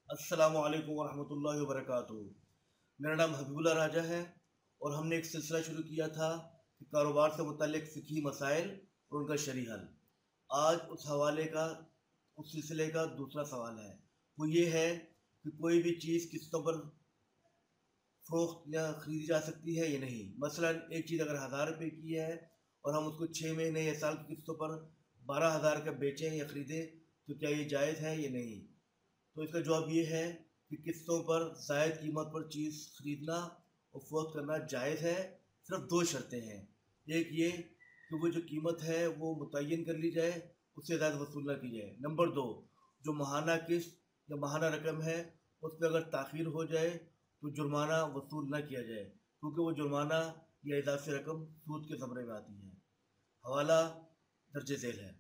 السلام علیکم ورحمۃ اللہ وبرکاتہ۔ میرا نام حبیب اللہ راجہ ہے اور ہم نے ایک سلسلہ شروع کیا تھا کہ کاروبار سے متعلق فقہی مسائل اور ان کا شرعی حل۔ آج اس سلسلے کا دوسرا سوال ہے، وہ یہ ہے کہ کوئی بھی چیز قسطوں پر فروخت یا خریدی جا سکتی ہے یا نہیں۔ مثلا ایک چیز اگر 1000 روپے کی ہے اور ہم اس کو 6 مہینے یا سال کی قسطوں پر 12,000 کا بیچیں یا خریدیں تو کیا یہ جائز ہے یا نہیں؟ تو اس کا جواب یہ ہے کہ قسطوں پر زائد قیمت پر چیز خریدنا اور فروخت کرنا جائز ہے، صرف 2 شرطیں ہیں۔ ایک یہ کہ وہ جو قیمت ہے وہ متعین کر لی جائے، اس سے زیادہ وصول نہ کی جائے۔ نمبر 2، جو ماہانہ قسط یا ماہانہ رقم ہے اس پہ اگر تاخیر ہو جائے تو جرمانہ وصول نہ کیا جائے، کیونکہ وہ جرمانہ یا اضافی رقم سود کے زمرے میں آتی ہے۔ حوالہ درج ذیل ہے۔